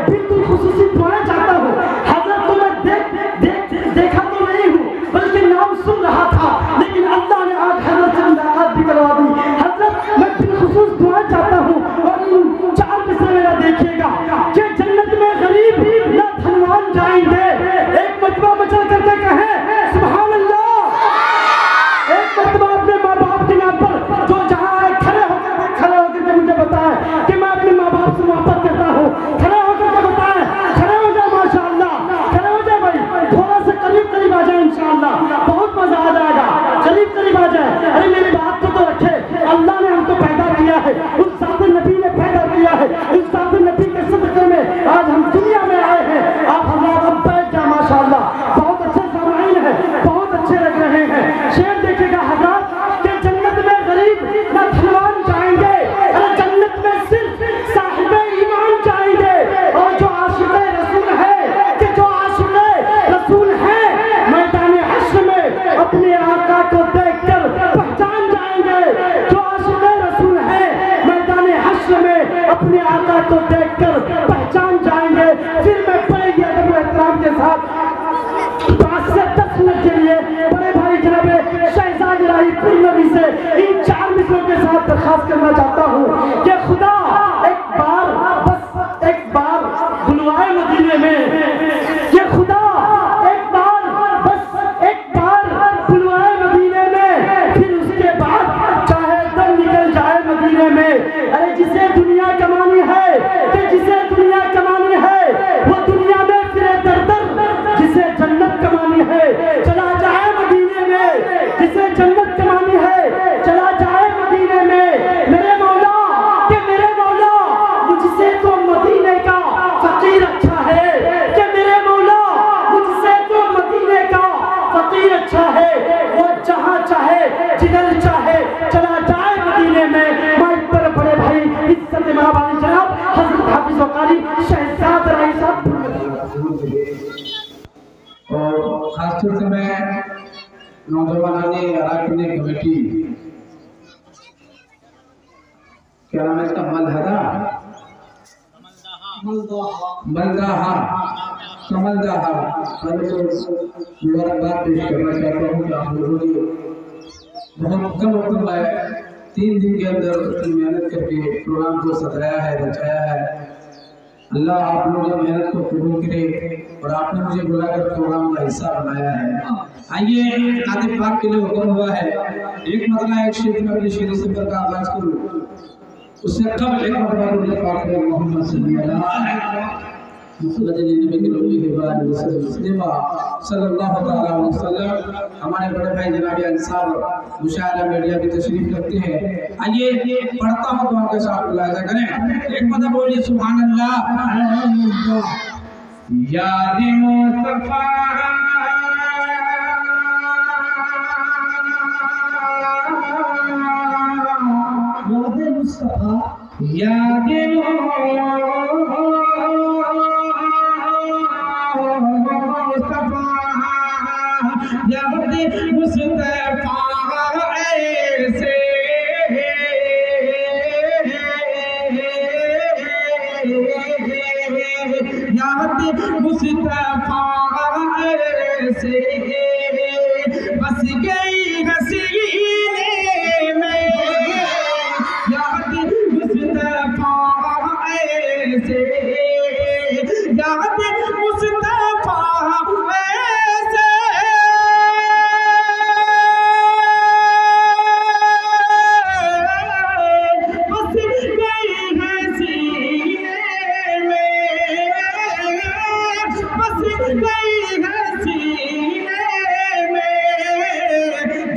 बिल्कुल खुसूसी दुआएं चाहता हूँ। हजरत को मैं देखा तो नहीं हूँ, बल्कि नाम सुन रहा था, लेकिन अल्लाह ने आज हजरत से मुलाकात भी करवा दी। हजरत मैं बिलखुसूस दुआएं चाहता हूँ और इन 4 मिसरे मेरा देखिएगा कि जन्नत में गरीब या धनवान जाएंगे। एक मरतबा बचल करके कहें सुभान अल्लाह। एक मरतबा अपने माँ बाप के नाम पर जो जहाँ खड़े होकर के मुझे बताए कि मैं अपने माँ बाप से मोहब्बत करता हूँ, खड़े होकर के बताए। खड़े हो जाए माशाअल्लाह, खड़े हो जाए भाई, थोड़ा सा करीब करीब आ जाए इंशाअल्लाह, बहुत मजा आ जाएगा। करीब करीब आ जाए। अरे मेरी बात को तो रखे, अल्लाह ने हमको पैदा किया है, उस सादे नबी ने पैदा किया है, उस सादे नबी के सदक़े में आज हम दुनिया में आए हैं। आप हमारा बैठ जाए माशाअल्लाह, बहुत अच्छे सामाइन है, बहुत अच्छे लग रहे हैं। शेर देखिएगा हजरत के जन्नत में गरीब ना धनवान जाएंगे, अरे जन्नत में सिर्फ साहिबे ईमान जाएंगे। और जो आशिक़े रसूल है, कि जो आशिक़े रसूल है, मैदान हश्र में अपने आका को देखकर पहचान जाएंगे। जो आशिक़े रसूल है, मैदान हश्र में अपने आका को देखकर पहचान जाएंगे। फिर मैं बड़े अदब और एहतराम के साथ 5 से 10 मिनट के लिए बड़े भाई जनाब शहजाद इलाही पुरनवी से इन 4 मिसरों के साथ दरखास्त करना चाहता हूँ कि खुदा एक बार, बस एक बार बुलवाए मदीने में, कि खुदा एक बार, बस एक बार बुलवाए मदीने में, फिर उसके बाद चाहे दम निकल जाए मदीने में। अरे जिसे दुनिया कमानी है, कि जिसे दुनिया कमानी है, वो दुनिया में फिरे दर दर। जिसे जन्नत कमानी है, चला जाए मदीने में। जिसे जन्नत कमानी है, चला जाए मदीने में। मेरे मौला, कि मेरे मौला, मुझसे तो मदीने का फकीर अच्छा है, कि मेरे मौला, मुझसे तो मदीने का फकीर अच्छा है। वो जहाँ चाहे, जिधर चाहे, चला जाए मदीने में। माइक पर बड़े भाई इज्जत महाबानी जनाब हजरत हाफिज वकारी शहजाद इलाही साहब। और खासतौर से मैं नौजवानाने अराकान कमेटी, क्या नाम है इसका, मलदाहा मुबारकबाद पेश करना चाहता हूँ कि आप लोगों ने बहुत कम वक्त में 3 दिन के अंदर इतनी मेहनत करके प्रोग्राम को सजाया है, बचाया है। अल्लाह आप लोगों की मेहनत को कबूल करे और आपने मुझे बुलाकर प्रोग्राम का हिस्सा बनाया है। आइए नाते पाक के लिए हुक्म हुआ है, एक मतलब एक शेर में अपने शेर सफर का आगाज करूँ, उससे कबल एक मरतबा पाक में मोहम्मद सल्लल्लाहु अलैहि वसल्लम हमारे बड़े भाई जनाब अंसार मुशायरा मीडिया की तशरीफ रखते हैं। आइए पढ़ता हूँ तो आपके साथ मुलाहिजा करें। एक मतलब बोलिए सुभान अल्लाह। याद मुस्तफा याद मुस्तफा ऐसे याद मुस्तफा ऐसे बस गई हसीने में। याद मुस्तफा ऐसे, याद मुस्तफा ऐसे बस गई है सीने में, बस गई है सीने में।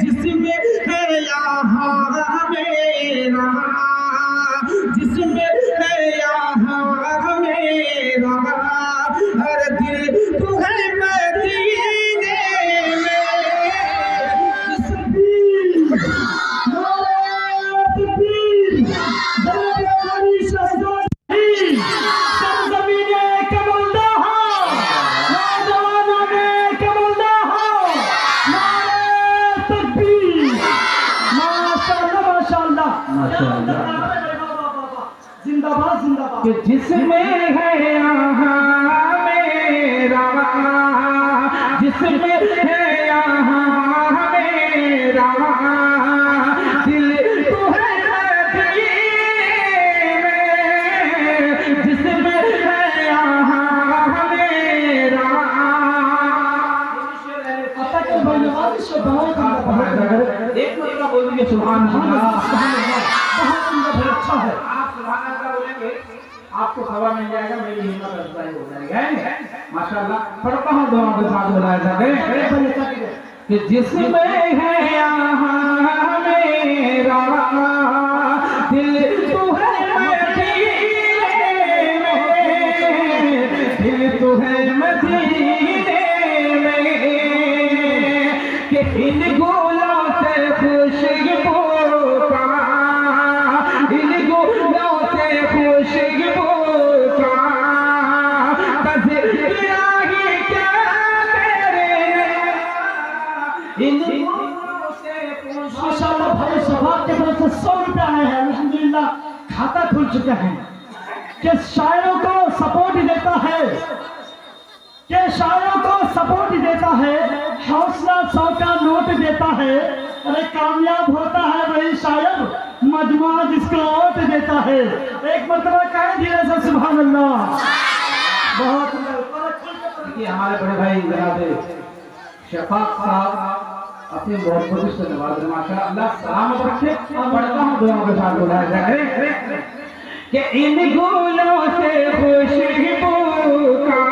जिसमें है यहाँ मेरा, जिसमें है यहाँ मेरा हर दिल तू है मदीने में। जिंदाबाद जिंदाबाद। कि जिसमें है यहाँ मेरा, जिसमें है यहाँ मेरा दिल तू है में, जिसमें है यहाँ मेरा। एक मतलब बोल दीजिए सुभान अल्लाह। बहुत अच्छा है। आप सुभान अल्लाह बोलेंगे आपको हवा मिल जाएगा, मेरी हिम्मत अफजाई हो जाएगी। माशाअल्लाह। पढ़ता हूँ दुआ के साथ बुलाया जाए कि जिसमें है यहाँ मेरा दिल तू है मदीने में, दिल तू है मदीने में कि इन गोलों से खुशबू का, इन गोलों से खुशबू का तज़किरा ही क्या करे, इन गोलों से माशाअल्लाह भाई सफात के तरफ से 100 रुपया आए हैं, अल्हम्दुलिल्लाह खाता खुल चुके हैं। कि शायरों को सपोर्ट देता है, कि शायरों को सपोर्ट देता है, हौसला 100 का नोट देता है। अरे कामयाब होता है वही शायर मजमुआ जिसको वोट देता है। एक मरतबा कह दिया से सुभान अल्लाह। बहुत देखिए हमारे बड़े भाई जनाब शफाक साहब अपने मोहब्बत से नवाज माशाअल्लाह सलामत रखे। पढ़ता हूँ दुआ के साथ बुलाया जाए कि इन गोलों से खुशबू का,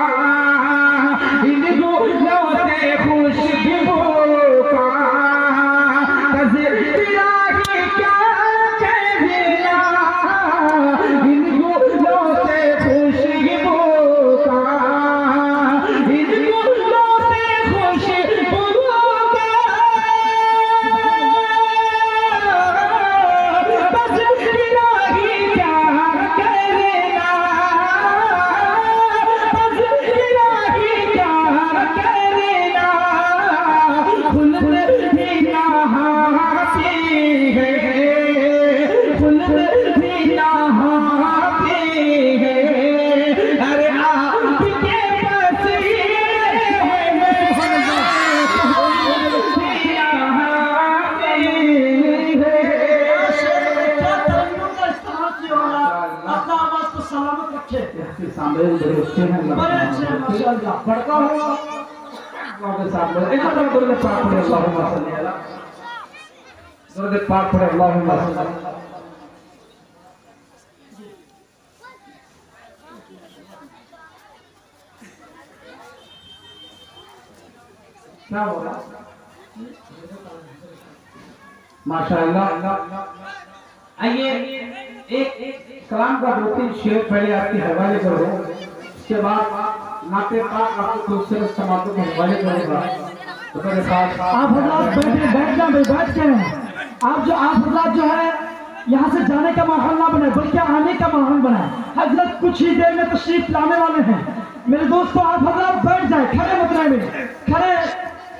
इन गोलों से खुशबू का तज़किरा ही क्या कहना, इन गोलों से खुशबू का, इन गोलों से खुशबू का तज़किरा ही क्या कहना, तज़किरा ही क्या कहना, खुल्द भी नहाती है, खुल्द भी नहाती है। अरे आपके पसीने में खुल्द भी नहाती है। अपना आवाज को सलामत रखे। सामने बड़े हैं बड़े अच्छे हैं माशाअल्लाह। पढ़ता हूँ आपके सामने एक बार दुरूद पाक पढ़े अल्लाहुम्मा सल्ली अला, दुरूद पाक पढ़े अल्लाहुम्मा सल्ली। क्या हो रहा माशाअल्लाह। आइए एक कलाम का 2-3 शेर पहले आपके हवाले करो, उसके बाद नाते पाक आपको दूसरे समातों के हवाले करूंगा। तो मेरे साथ आप हजरात बैठ जाए, बैठ जाए। आप हजरात जो है यहाँ से जाने का माहौल ना बने बल्कि आने का माहौल बनाए। हजरत कुछ ही देर में तशरीफ लाने वाले हैं। मेरे दोस्तों आप हजरात बैठ जाए, खड़े मत रहे, खड़े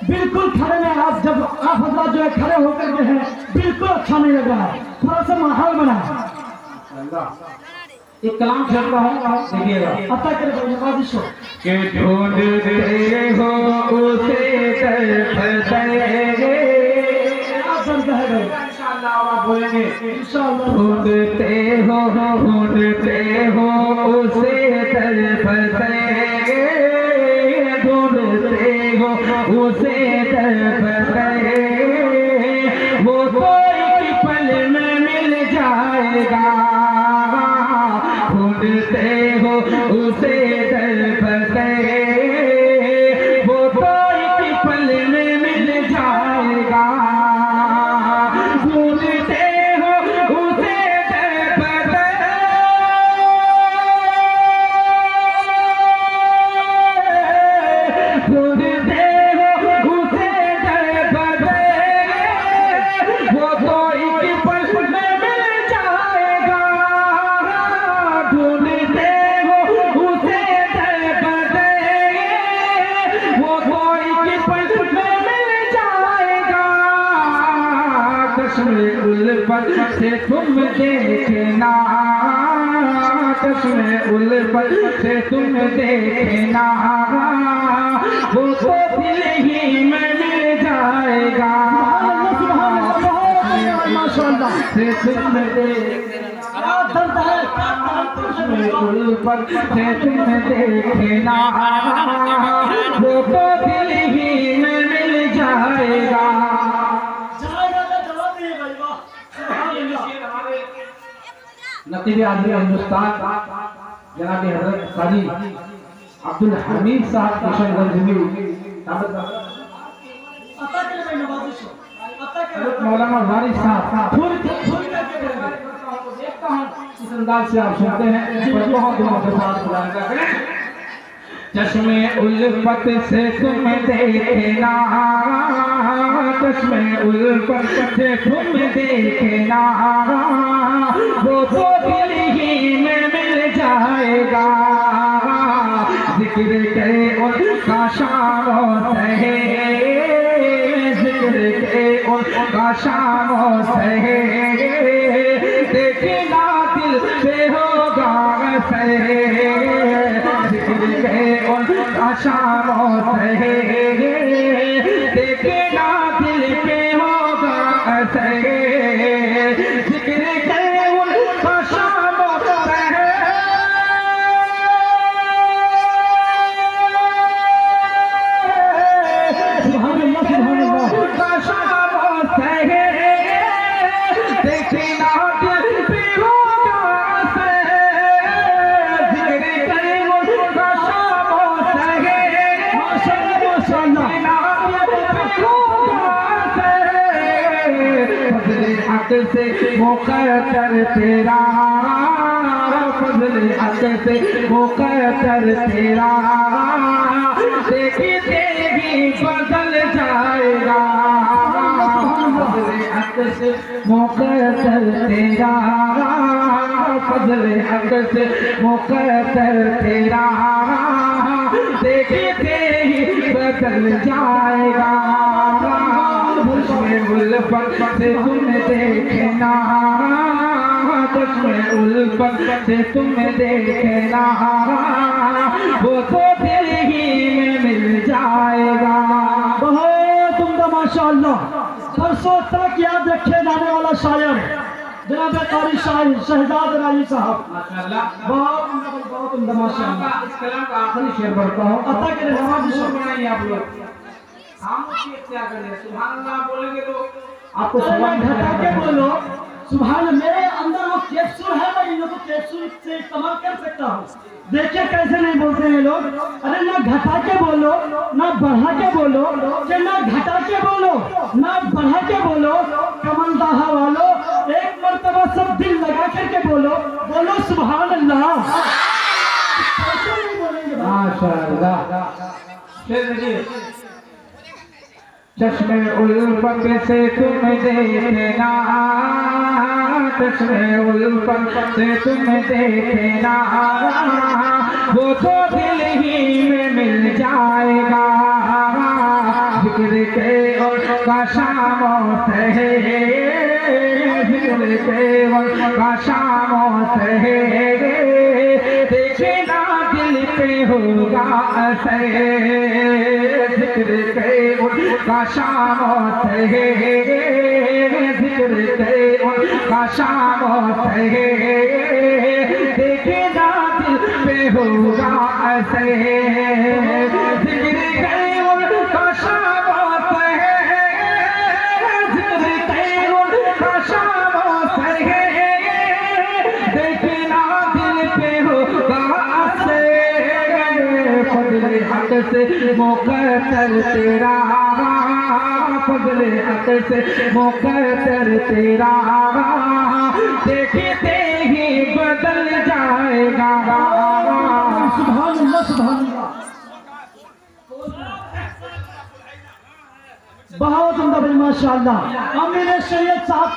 बिल्कुल खड़े में। आप जब आप हजरात जो है खड़े होकर के हैं बिल्कुल अच्छा नहीं लग रहा है, थोड़ा सा माहौल बनाए। एक कलाम चलता हूँ देखिएगा। अता कर नवाजिश हो कि ढूंढते हो उसे तड़पते, आप दर्द है इंशाअल्लाह आप बोलेंगे इंशाअल्लाह। ढूंढते हो उसे तड़पते, ढूंढते हो उसे तड़पते, वो कोई पल में मिल जाएगा, ढूंढते हो उसे तड़पते, वो कोई पल में मिल जाएगा, ढूंढते हो उसे तड़पते, ढूंढते हो उसे तड़पते, वो कोई पल में मिल जाएगा, ढूंढते हो उसे तड़पते, वो कोई पल में मिल जाएगा, कश्मीर उल्फत से तुम देखना, चश्मे उल्फत से तुम देखना, वो तो दिल ही में मिल जाएगा। माशाअल्लाह से तुम देखना, उल्फत से तुम देखना, वो तो दिल ही में मिल जाएगा। नकीब आज़मी हिंदुस्तान जनाब हजरत काजी अब्दुल हमीद साहब किशनगंज में मौलाना वारिस साहब देखता हूँ इस अंदाज से आप सुनते हैं, बहुत दुआ के साथ बुलाएगा। चश्मे उल्फत से तुम देखना, चश्मे उल्फत से तुम देखना, वो तो दिल ही में मिल जाएगा। जिक्र के उनका शाम सहे, जिक्र के उनका शाम सहे, देखना दिल पे होगा सहे, जिक्र के उनका शाम सहे, देखना दिल पे होगा सहे, जिक्र के उनका शाम सहे। से मुक़द्दर तेरा, फज़ल हक़ से मुक़द्दर तेरा, देखते ही बदल जाएगा। फज़ल हक़ से मुक़द्दर तेरा, फज़ल हक़ से मुक़द्दर तेरा, देखते ही बदल जाएगा। चश्मे उल्फत से तुम देखना, चश्मे उल्फत से तुम देखना, वो तो दिल ही में मिल जाएगा। बहुत उम्दा माशाअल्लाह। परसों तक याद रखे जाने वाला शायर जनाब कारी शायर शहजाद राजी साहब, माशाअल्लाह बहुत उम्दा माशाअल्लाह। इस कलाम का आखिरी शेर पढ़ता हूँ। अता के नमाज़ बनाइए आप लोग, खामोशी इख्तियार करें। सुभान अल्लाह बोलेंगे तो आपको सुभान घटा के बोलो सुभान। मेरे अंदर वो कैप्सूल है, मैं इन लोगों को कैप्सूल से इस्तेमाल कर सकता हूँ। देखिए कैसे नहीं बोलते हैं लोग। अरे ना घटा के बोलो ना बढ़ा के बोलो, कि ना घटा के बोलो ना बढ़ा के बोलो। कमल दाहा वालों एक मर्तबा सब दिल लगा करके बोलो, बोलो सुभान अल्लाह। कैसे नहीं बोलेंगे माशाअल्लाह। शेर देखिए, चश्मे उल्फत से तुम देखना, चश्मे उल्फत से तुम देखना, वो तो दिल ही में मिल जाएगा। जिक्र के उनका शाम सहे, जिक्र के उनका शाम सहे, देखना दिल पे होगा सहे, जिक्र के उनका शाम सहे, जिक्र के उनका शाम सहे, देखना दिल पे होगा सहे, जिक्र के उनका शाम सहे, जिक्र के उनका शाम सहे, देखना दिल पे होगा फज़ल हक़ से मुक़द्दर तेरा, फज़ल हक़ से मुक़द्दर तेरा, देखते ही बदल जाएगा। सुभान अल्लाह सुभान अल्लाह। बहुत उम्दा भाई माशाअल्लाह। अमीर शरीयत साहब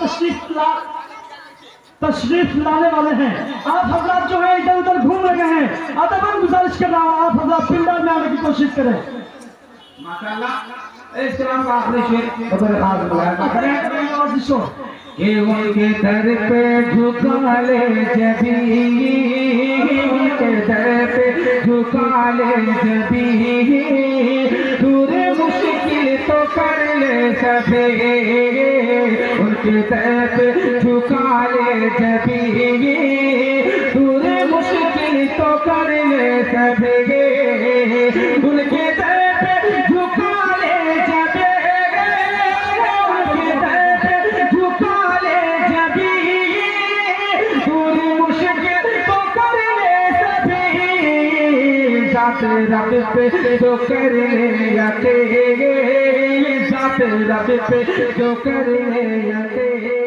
तशरीफ लाने वाले हैं। आप हजरात जो है इधर उधर घूम रहे हैं, अदबन गुजारिश कर रहा हूँ आप हजरात पिंडा में आने की कोशिश करें। माशाअल्लाह। इस कलाम का आखिरी शेर बतौर खास बुलाया करें। कि उनके दर पे झुका ले जबी, उनके दर पे झुका ले जबी, दूर मुश्किल तो कर ले सभी, उनके दर पे झुका ले जबी, दूर मुश्किल तो कर ले सभी, उनके दर पे झुका ले जबी, उनके दर पे झुका ले जबी, दूर मुश्किल तो कर ले सभी, जात रब पे जो कर ले यकीन, जात रब पे जो कर ले यकीन।